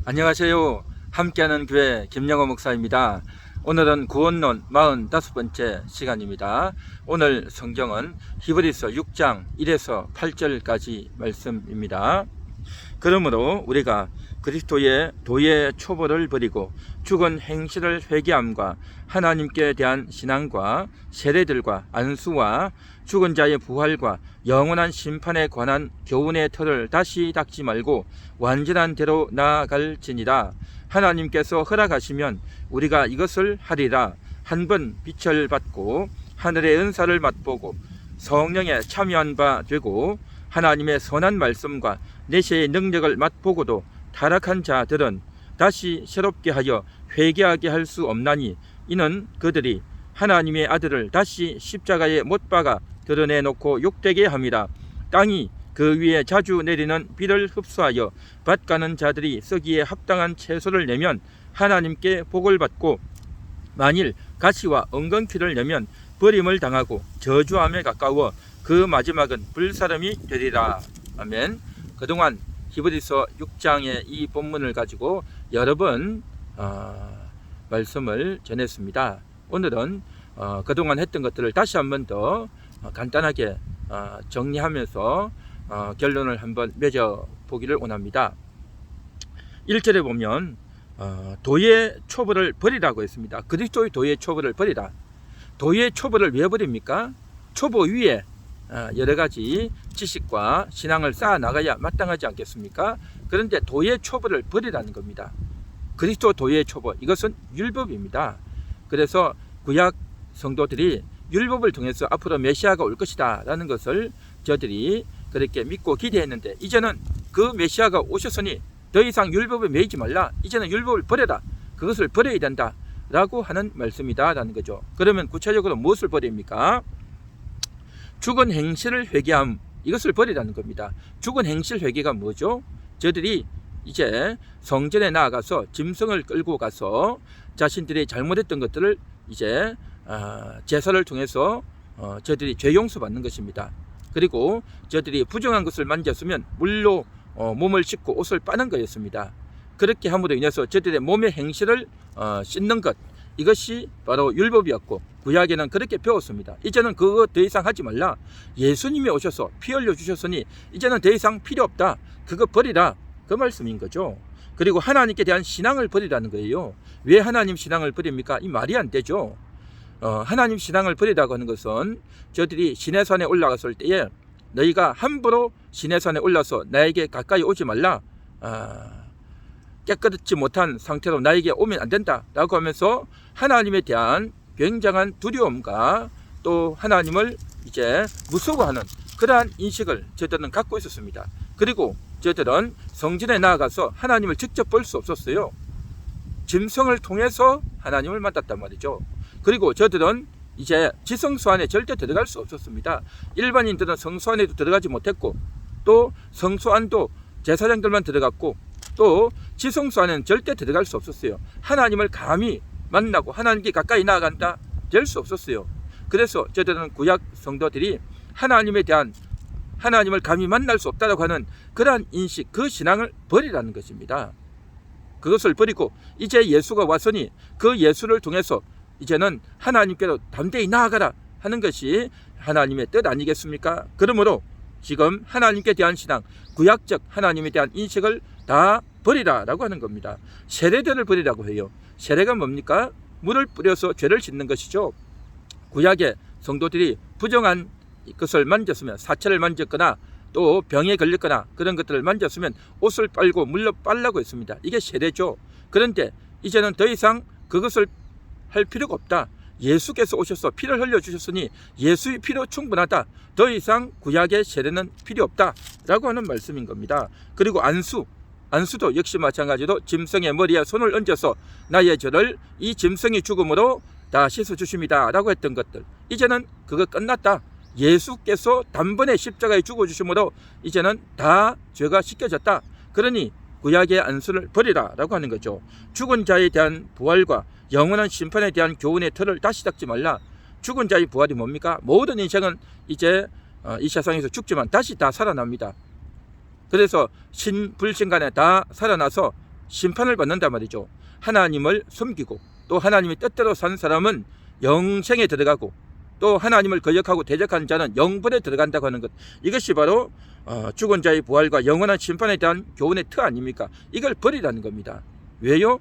안녕하세요. 함께하는 교회 김영호 목사입니다. 오늘은 구원론 45번째 시간입니다. 오늘 성경은 히브리서 6장 1에서 8절까지 말씀입니다. 그러므로 우리가 그리스도의 도의 초보를 버리고 죽은 행실을 회개함과 하나님께 대한 신앙과 세례들과 안수와 죽은 자의 부활과 영원한 심판에 관한 교훈의 틀을 다시 닦지 말고 완전한 대로 나아갈지니라. 하나님께서 허락하시면 우리가 이것을 하리라. 한번 빛을 받고 하늘의 은사를 맛보고 성령에 참여한 바 되고 하나님의 선한 말씀과 내세의 능력을 맛보고도 타락한 자들은 다시 새롭게 하여 회개하게 할 수 없나니, 이는 그들이 하나님의 아들을 다시 십자가에 못 박아 드러내놓고 욕되게 함이라. 땅이 그 위에 자주 내리는 비를 흡수하여 밭가는 자들이 쓰기에 합당한 채소를 내면 하나님께 복을 받고, 만일 가시와 엉겅퀴를 내면 버림을 당하고 저주함에 가까워 그 마지막은 불사름이 되리라. 아멘. 그동안 히브리서 6장의 이 본문을 가지고 여러 번 말씀을 전했습니다. 오늘은 그동안 했던 것들을 다시 한번 더 간단하게 정리하면서 결론을 한번 맺어보기를 원합니다. 1절에 보면 도의 초보를 버리라고 했습니다. 그리스도의 도의 초보를 버리라. 도의 초보를 왜 버립니까? 초보 위에 여러 가지 지식과 신앙을 쌓아 나가야 마땅하지 않겠습니까? 그런데 도의 초보를 버리라는 겁니다. 그리스도 도의 초보, 이것은 율법입니다. 그래서 구약 성도들이 율법을 통해서 앞으로 메시아가 올 것이다 라는 것을 저들이 그렇게 믿고 기대했는데, 이제는 그 메시아가 오셨으니 더 이상 율법에 매이지 말라. 이제는 율법을 버려라. 그것을 버려야 된다 라고 하는 말씀이다 라는 거죠. 그러면 구체적으로 무엇을 버립니까? 죽은 행실을 회개함, 이것을 버리라는 겁니다. 죽은 행실 회개가 뭐죠? 저들이 이제 성전에 나아가서 짐승을 끌고 가서 자신들이 잘못했던 것들을 이제 제사를 통해서 저들이 죄 용서 받는 것입니다. 그리고 저들이 부정한 것을 만졌으면 물로 몸을 씻고 옷을 빠는 거였습니다. 그렇게 함으로 인해서 저들의 몸의 행실을 씻는 것, 이것이 바로 율법이었고, 구약에는 그렇게 배웠습니다. 이제는 그거 더 이상 하지 말라. 예수님이 오셔서 피 흘려 주셨으니 이제는 더 이상 필요 없다. 그거 버리라. 그 말씀인 거죠. 그리고 하나님께 대한 신앙을 버리라는 거예요. 왜 하나님 신앙을 버립니까? 이 말이 안 되죠. 하나님 신앙을 버리라고 하는 것은 저들이 시내산에 올라갔을 때에 너희가 함부로 시내산에 올라서 나에게 가까이 오지 말라. 깨끗이 못한 상태로 나에게 오면 안 된다 라고 하면서 하나님에 대한 굉장한 두려움과 또 하나님을 이제 무서워하는 그러한 인식을 저들은 갖고 있었습니다. 그리고 저들은 성전에 나아가서 하나님을 직접 볼 수 없었어요. 짐승을 통해서 하나님을 만났단 말이죠. 그리고 저들은 이제 지성소 안에 절대 들어갈 수 없었습니다. 일반인들은 성소 안에도 들어가지 못했고, 또 성소 안도 제사장들만 들어갔고, 또 지성소 안에는 절대 들어갈 수 없었어요. 하나님을 감히 만나고 하나님께 가까이 나아간다 될 수 없었어요. 그래서 저들은 구약 성도들이 하나님에 대한, 하나님을 감히 만날 수 없다고 하는 그러한 인식, 그 신앙을 버리라는 것입니다. 그것을 버리고 이제 예수가 왔으니 그 예수를 통해서 이제는 하나님께로 담대히 나아가라 하는 것이 하나님의 뜻 아니겠습니까? 그러므로 지금 하나님께 대한 신앙, 구약적 하나님에 대한 인식을 다 버리라 라고 하는 겁니다. 세례들을 버리라고 해요. 세례가 뭡니까? 물을 뿌려서 죄를 씻는 것이죠. 구약의 성도들이 부정한 것을 만졌으면, 사체를 만졌거나 또 병에 걸렸거나 그런 것들을 만졌으면 옷을 빨고 물로 빨라고 했습니다. 이게 세례죠. 그런데 이제는 더 이상 그것을 할 필요가 없다. 예수께서 오셔서 피를 흘려주셨으니 예수의 피로 충분하다. 더 이상 구약의 세례는 필요 없다 라고 하는 말씀인 겁니다. 그리고 안수도 역시 마찬가지로 짐승의 머리에 손을 얹어서 나의 죄를 이 짐승이 죽음으로 다 씻어주십니다 라고 했던 것들, 이제는 그거 끝났다. 예수께서 단번에 십자가에 죽어주심으로 이제는 다 죄가 씻겨졌다. 그러니 구약의 안수를 버리라 라고 하는 거죠. 죽은 자에 대한 부활과 영원한 심판에 대한 교훈의 틀을 다시 닦지 말라. 죽은 자의 부활이 뭡니까? 모든 인생은 이제 이 세상에서 죽지만 다시 다 살아납니다. 그래서 신불신간에 다 살아나서 심판을 받는단 말이죠. 하나님을 숨기고 또 하나님의 뜻대로 사는 사람은 영생에 들어가고 또 하나님을 거역하고 대적하는 자는 영벌에 들어간다고 하는 것, 이것이 바로 죽은 자의 부활과 영원한 심판에 대한 교훈의 틀 아닙니까? 이걸 버리라는 겁니다. 왜요?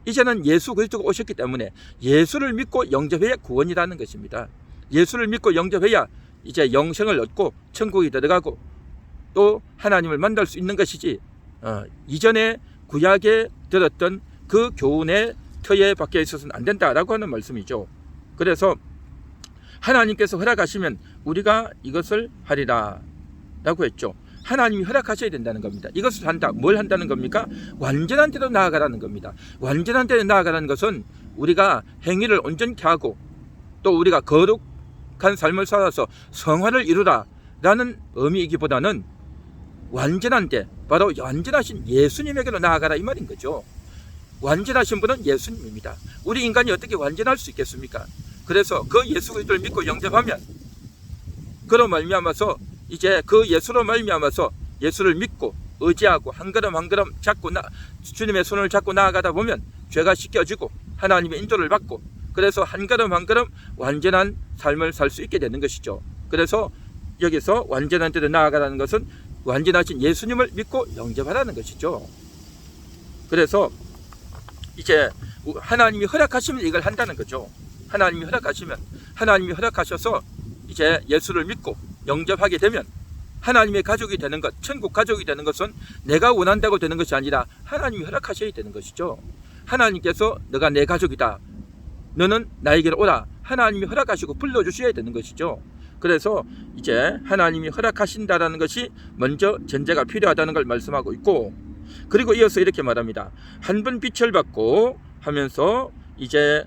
이제는 예수 그리스도가 오셨기 때문에 예수를 믿고 영접해야 구원이라는 것입니다. 예수를 믿고 영접해야 이제 영생을 얻고 천국에 들어가고 또 하나님을 만날 수 있는 것이지, 이전에 구약에 들었던 그 교훈의 터에 밖에 있어서는 안 된다라고 하는 말씀이죠. 그래서 하나님께서 허락하시면 우리가 이것을 하리라 라고 했죠. 하나님이 허락하셔야 된다는 겁니다. 이것을 한다. 뭘 한다는 겁니까? 완전한 대로 나아가라는 겁니다. 완전한 대로 나아가라는 것은 우리가 행위를 온전케 하고 또 우리가 거룩한 삶을 살아서 성화를 이루라 라는 의미이기보다는 완전한 데, 바로 완전하신 예수님에게로 나아가라 이 말인 거죠. 완전하신 분은 예수님입니다. 우리 인간이 어떻게 완전할 수 있겠습니까? 그래서 그 예수 그리스도를 믿고 영접하면 그로 말미암아서 이제 그 예수로 말미암아서 예수를 믿고 의지하고 한 걸음 한 걸음 잡고 주님의 손을 잡고 나아가다 보면 죄가 씻겨지고 하나님의 인도를 받고 그래서 한 걸음 한 걸음 완전한 삶을 살 수 있게 되는 것이죠. 그래서 여기서 완전한 데로 나아가라는 것은 완전하신 예수님을 믿고 영접하라는 것이죠. 그래서 이제 하나님이 허락하시면 이걸 한다는 거죠. 하나님이 허락하시면, 하나님이 허락하셔서 이제 예수를 믿고 영접하게 되면 하나님의 가족이 되는 것, 천국 가족이 되는 것은 내가 원한다고 되는 것이 아니라 하나님이 허락하셔야 되는 것이죠. 하나님께서 너가 내 가족이다, 너는 나에게로 오라, 하나님이 허락하시고 불러주셔야 되는 것이죠. 그래서 이제 하나님이 허락하신다라는 것이 먼저 전제가 필요하다는 걸 말씀하고 있고, 그리고 이어서 이렇게 말합니다. 한 번 빛을 받고 하면서 이제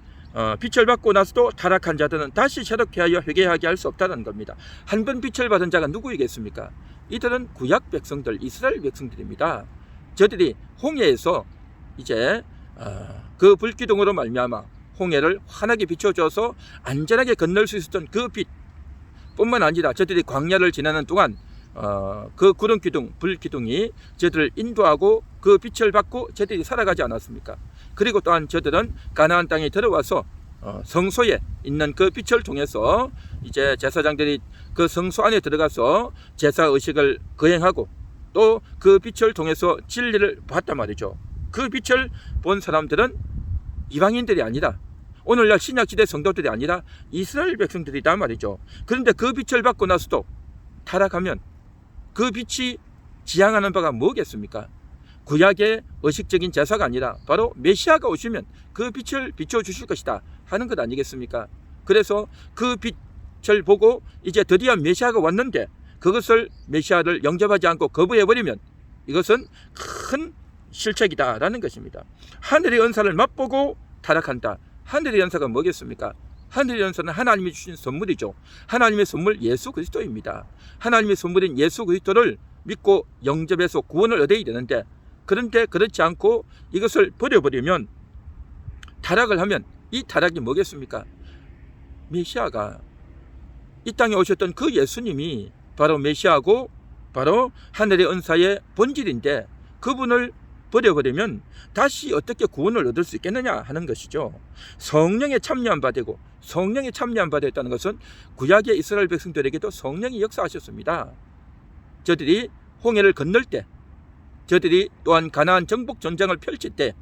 빛을 받고 나서도 타락한 자들은 다시 새롭게 하여 회개하게 할 수 없다는 겁니다. 한 번 빛을 받은 자가 누구이겠습니까? 이들은 구약 백성들, 이스라엘 백성들입니다. 저들이 홍해에서 이제 그 불기둥으로 말미암아 홍해를 환하게 비춰줘서 안전하게 건널 수 있었던 그 빛 뿐만 아니라 저들이 광야를 지나는 동안 그 구름기둥, 불기둥이 저들을 인도하고 그 빛을 받고 저들이 살아가지 않았습니까? 그리고 또한 저들은 가나안 땅에 들어와서 성소에 있는 그 빛을 통해서 이제 제사장들이 그 성소 안에 들어가서 제사 의식을 거행하고 또 그 빛을 통해서 진리를 봤단 말이죠. 그 빛을 본 사람들은 이방인들이 아니라 오늘날 신약시대 성도들이 아니라 이스라엘 백성들이다 말이죠. 그런데 그 빛을 받고 나서도 타락하면 그 빛이 지향하는 바가 뭐겠습니까? 구약의 의식적인 제사가 아니라 바로 메시아가 오시면 그 빛을 비춰주실 것이다 하는 것 아니겠습니까? 그래서 그 빛을 보고 이제 드디어 메시아가 왔는데 그것을 메시아를 영접하지 않고 거부해버리면 이것은 큰 실책이다라는 것입니다. 하늘의 은사를 맛보고 타락한다. 하늘의 은사가 뭐겠습니까? 하늘의 은사는 하나님이 주신 선물이죠. 하나님의 선물 예수 그리스도입니다. 하나님의 선물인 예수 그리스도를 믿고 영접해서 구원을 얻어야 되는데, 그런데 그렇지 않고 이것을 버려버리면, 타락을 하면 이 타락이 뭐겠습니까? 메시아가 이 땅에 오셨던 그 예수님이 바로 메시아고 바로 하늘의 은사의 본질인데 그분을 버려버리면 다시 어떻게 구원을 얻을 수 있겠느냐 하는 것이죠. 성령에 참여한 바 되고, 성령에 참여한 바 됐다는 것은 구약의 이스라엘 백성들에게도 성령이 역사하셨습니다. 저들이 홍해를 건널 때, 저들이 또한 가나안 정복 전쟁을 펼칠 때,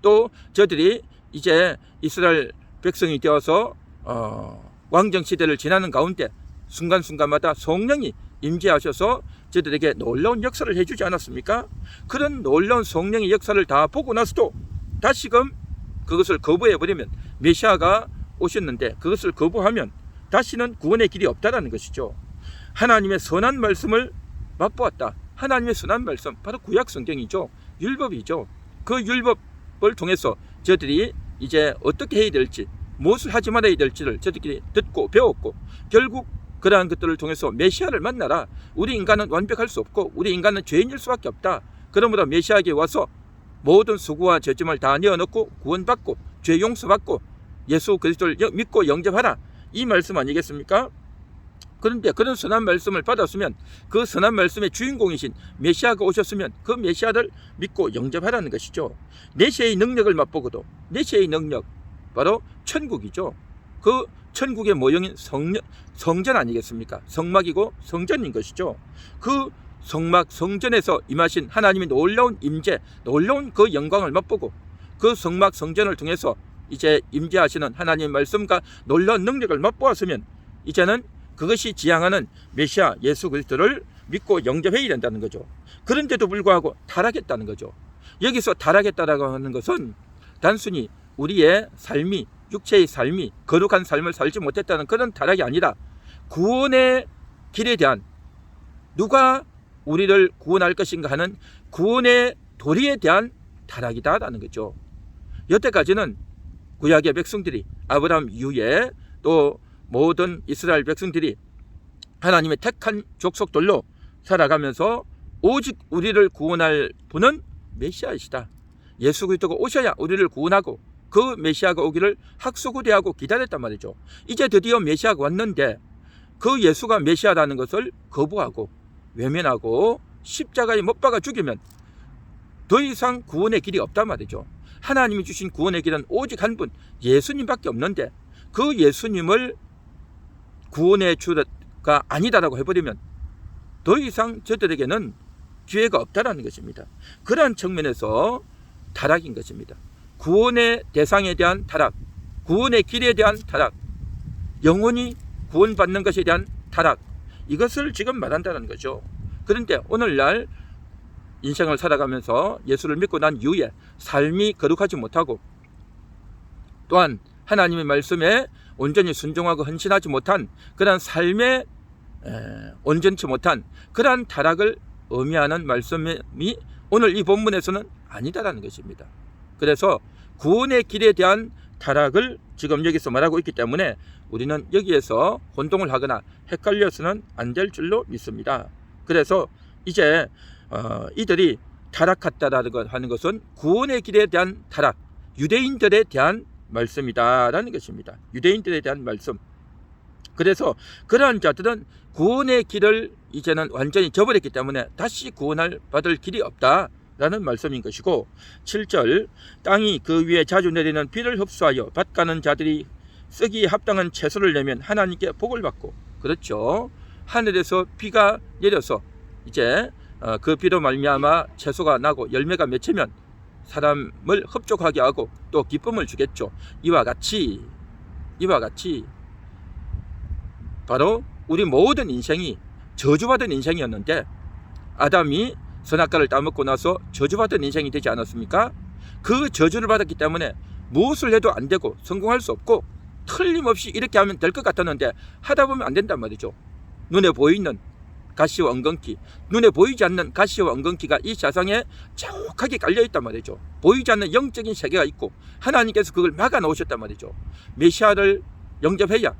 또 저들이 이제 이스라엘 백성이 되어서 왕정 시대를 지나는 가운데 순간순간마다 성령이 임재하셔서 저들에게 놀라운 역사를 해주지 않았습니까? 그런 놀라운 성령의 역사를 다 보고 나서도 다시금 그것을 거부해버리면, 메시아가 오셨는데 그것을 거부하면 다시는 구원의 길이 없다라는 것이죠. 하나님의 선한 말씀을 맛보았다. 하나님의 선한 말씀, 바로 구약 성경이죠. 율법이죠. 그 율법을 통해서 저들이 이제 어떻게 해야 될지, 무엇을 하지 말아야 될지를 저들끼리 듣고 배웠고, 결국 그러한 것들을 통해서 메시아를 만나라. 우리 인간은 완벽할 수 없고 우리 인간은 죄인일 수밖에 없다. 그러므로 메시아에게 와서 모든 수고와 죄짐을 다 내어놓고 구원받고 죄 용서받고 예수 그리스도를 믿고 영접하라. 이 말씀 아니겠습니까? 그런데 그런 선한 말씀을 받았으면 그 선한 말씀의 주인공이신 메시아가 오셨으면 그 메시아를 믿고 영접하라는 것이죠. 메시아의 능력을 맛보고도, 메시아의 능력 바로 천국이죠. 그 천국의 모형인 성전 아니겠습니까? 성막이고 성전인 것이죠. 그 성막 성전에서 임하신 하나님의 놀라운 임재, 놀라운 그 영광을 맛보고 그 성막 성전을 통해서 이제 임재하시는 하나님의 말씀과 놀라운 능력을 맛보았으면 이제는 그것이 지향하는 메시아 예수 그리스도를 믿고 영접해야 된다는 거죠. 그런데도 불구하고 타락했다는 거죠. 여기서 타락했다라고 하는 것은 단순히 우리의 삶이, 육체의 삶이 거룩한 삶을 살지 못했다는 그런 타락이 아니라 구원의 길에 대한, 누가 우리를 구원할 것인가 하는 구원의 도리에 대한 타락이다라는 거죠. 여태까지는 구약의 백성들이, 아브라함 이후에 또 모든 이스라엘 백성들이 하나님의 택한 족속들로 살아가면서 오직 우리를 구원할 분은 메시아이시다, 예수 그리스도가 오셔야 우리를 구원하고 그 메시아가 오기를 학수고대하고 기다렸단 말이죠. 이제 드디어 메시아가 왔는데 그 예수가 메시아라는 것을 거부하고 외면하고 십자가에 못 박아 죽이면 더 이상 구원의 길이 없단 말이죠. 하나님이 주신 구원의 길은 오직 한 분, 예수님밖에 없는데 그 예수님을 구원의 주가 아니다라고 해버리면 더 이상 저들에게는 기회가 없다라는 것입니다. 그러한 측면에서 타락인 것입니다. 구원의 대상에 대한 타락, 구원의 길에 대한 타락, 영혼이 구원받는 것에 대한 타락, 이것을 지금 말한다는 거죠. 그런데 오늘날 인생을 살아가면서 예수를 믿고 난 이후에 삶이 거룩하지 못하고 또한 하나님의 말씀에 온전히 순종하고 헌신하지 못한 그러한 삶에 온전치 못한 그러한 타락을 의미하는 말씀이 오늘 이 본문에서는 아니다라는 것입니다. 그래서 구원의 길에 대한 타락을 지금 여기서 말하고 있기 때문에 우리는 여기에서 혼동을 하거나 헷갈려서는 안 될 줄로 믿습니다. 그래서 이제 이들이 타락했다라는 하는 것은 구원의 길에 대한 타락, 유대인들에 대한 말씀이다라는 것입니다. 유대인들에 대한 말씀. 그래서 그러한 자들은 구원의 길을 이제는 완전히 저버렸기 때문에 다시 구원할 받을 길이 없다라는 말씀인 것이고, 7절 땅이 그 위에 자주 내리는 비를 흡수하여 밭가는 자들이 쓰기에 합당한 채소를 내면 하나님께 복을 받고, 그렇죠. 하늘에서 비가 내려서 이제 그 비로 말미암아 채소가 나고 열매가 맺히면 사람을 흡족하게 하고 또 기쁨을 주겠죠. 이와 같이 바로 우리 모든 인생이 저주받은 인생이었는데 아담이 선악과를 따먹고 나서 저주받은 인생이 되지 않았습니까? 그 저주를 받았기 때문에 무엇을 해도 안 되고 성공할 수 없고 틀림없이 이렇게 하면 될 것 같았는데 하다 보면 안 된단 말이죠. 눈에 보이는 가시와 엉겅퀴, 눈에 보이지 않는 가시와 엉겅퀴가 이 세상에 자욱하게 깔려있단 말이죠. 보이지 않는 영적인 세계가 있고 하나님께서 그걸 막아 놓으셨단 말이죠. 메시아를 영접해야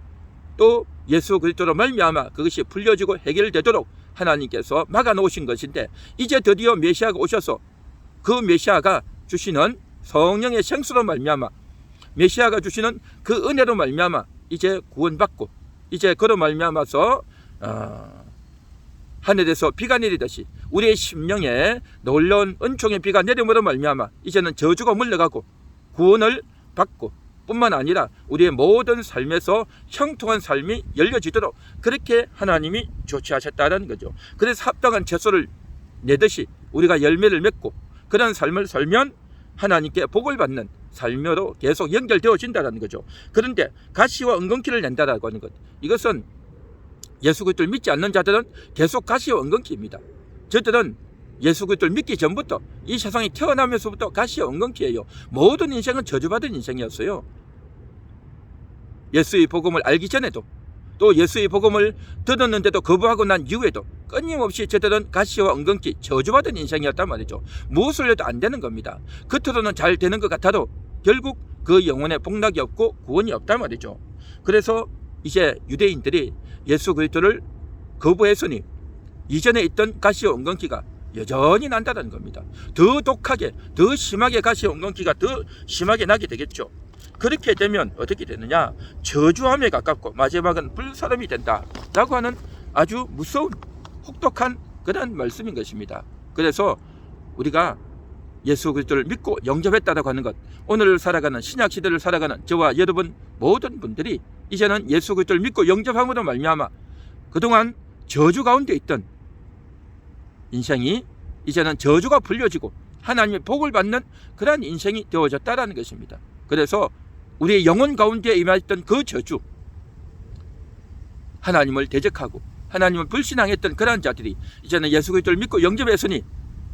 또 예수 그리스도로 말미암아 그것이 풀려지고 해결되도록 하나님께서 막아 놓으신 것인데 이제 드디어 메시아가 오셔서 그 메시아가 주시는 성령의 생수로 말미암아 메시아가 주시는 그 은혜로 말미암아 이제 구원받고 이제 그로 말미암아서 하늘에서 비가 내리듯이 우리의 심령에 놀라운 은총의 비가 내림으로 말미암아 이제는 저주가 물러가고 구원을 받고 뿐만 아니라 우리의 모든 삶에서 형통한 삶이 열려지도록 그렇게 하나님이 조치하셨다는 거죠. 그래서 합당한 채소를 내듯이 우리가 열매를 맺고 그런 삶을 살면 하나님께 복을 받는 삶으로 계속 연결되어진다는 거죠. 그런데 가시와 엉겅퀴를 낸다라고 하는 것, 이것은 예수 그리스도를 믿지 않는 자들은 계속 가시와 엉겅퀴입니다. 저들은 예수 그리스도를 믿기 전부터 이 세상에 태어나면서부터 가시와 엉겅퀴예요. 모든 인생은 저주받은 인생이었어요. 예수의 복음을 알기 전에도 또 예수의 복음을 듣었는데도 거부하고 난 이후에도 끊임없이 저들은 가시와 엉겅퀴 저주받은 인생이었단 말이죠. 무엇을 해도 안 되는 겁니다. 겉으로는 잘 되는 것 같아도 결국 그 영혼에 복락이 없고 구원이 없단 말이죠. 그래서 이제 유대인들이 예수 그리스도를 거부했으니 이전에 있던 가시와 엉겅퀴가 여전히 난다는 겁니다. 더 독하게 더 심하게 가시와 엉겅퀴가 더 심하게 나게 되겠죠. 그렇게 되면 어떻게 되느냐? 저주함에 가깝고 마지막은 불사름이 된다라고 하는 아주 무서운 혹독한 그런 말씀인 것입니다. 그래서 우리가 예수 그리스도를 믿고 영접했다라고 하는 것, 오늘 살아가는 신약 시대를 살아가는 저와 여러분 모든 분들이 이제는 예수 그리스도를 믿고 영접함으로 말미암아 그동안 저주 가운데 있던 인생이 이제는 저주가 풀려지고 하나님의 복을 받는 그러한 인생이 되어졌다라는 것입니다. 그래서 우리의 영혼 가운데 임했던 그 저주, 하나님을 대적하고 하나님을 불신앙했던 그러한 자들이 이제는 예수 그리스도를 믿고 영접했으니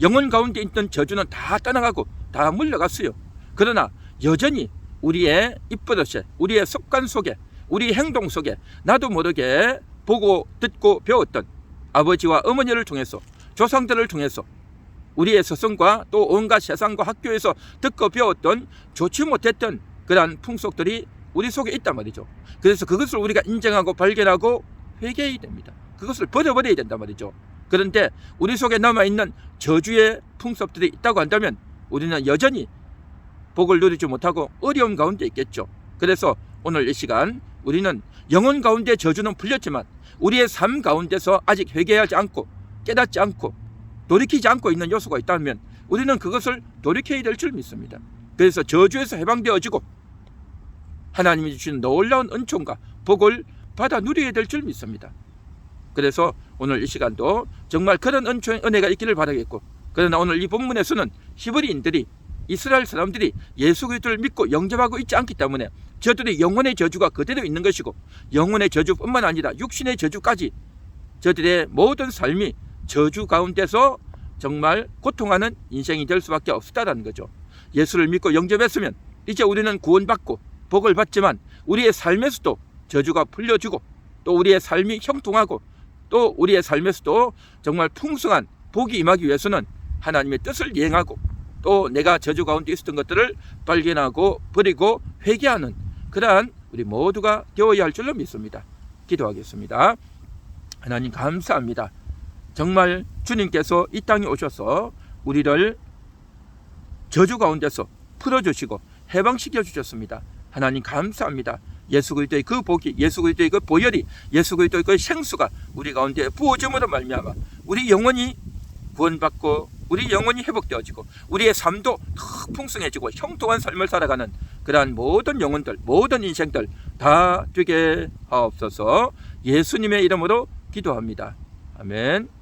영혼 가운데 있던 저주는 다 떠나가고 다 물러갔어요. 그러나 여전히 우리의 입버릇에, 우리의 습관 속에, 우리의 행동 속에 나도 모르게 보고 듣고 배웠던 아버지와 어머니를 통해서, 조상들을 통해서 우리의 스승과 또 온갖 세상과 학교에서 듣고 배웠던 좋지 못했던 그러한 풍속들이 우리 속에 있단 말이죠. 그래서 그것을 우리가 인정하고 발견하고 회개해야 됩니다. 그것을 버려버려야 된단 말이죠. 그런데 우리 속에 남아있는 저주의 풍습들이 있다고 한다면 우리는 여전히 복을 누리지 못하고 어려움 가운데 있겠죠. 그래서 오늘 이 시간 우리는 영혼 가운데 저주는 풀렸지만 우리의 삶 가운데서 아직 회개하지 않고 깨닫지 않고 돌이키지 않고 있는 요소가 있다면 우리는 그것을 돌이켜야 될 줄 믿습니다. 그래서 저주에서 해방되어지고 하나님이 주신 놀라운 은총과 복을 받아 누려야 될 줄 믿습니다. 그래서 오늘 이 시간도 정말 그런 은혜가 있기를 바라겠고, 그러나 오늘 이 본문에서는 히브리인들이, 이스라엘 사람들이 예수 그리스도를 믿고 영접하고 있지 않기 때문에 저들의 영혼의 저주가 그대로 있는 것이고, 영혼의 저주뿐만 아니라 육신의 저주까지 저들의 모든 삶이 저주 가운데서 정말 고통하는 인생이 될 수밖에 없다는 거죠. 예수를 믿고 영접했으면 이제 우리는 구원받고 복을 받지만 우리의 삶에서도 저주가 풀려지고 또 우리의 삶이 형통하고 또 우리의 삶에서도 정말 풍성한 복이 임하기 위해서는 하나님의 뜻을 이행하고 또 내가 저주 가운데 있었던 것들을 발견하고 버리고 회개하는 그러한 우리 모두가 되어야 할 줄로 믿습니다. 기도하겠습니다. 하나님 감사합니다. 정말 주님께서 이 땅에 오셔서 우리를 저주 가운데서 풀어주시고 해방시켜 주셨습니다. 하나님 감사합니다. 예수 그리스도의 그 복이, 예수 그리스도의 그 보혈이, 예수 그리스도의 그 생수가 우리 가운데 부어짐으로 말미암아 우리 영혼이 구원받고 우리 영혼이 회복되어지고 우리의 삶도 더 풍성해지고 형통한 삶을 살아가는 그러한 모든 영혼들, 모든 인생들 다 되게 하옵소서. 예수님의 이름으로 기도합니다. 아멘.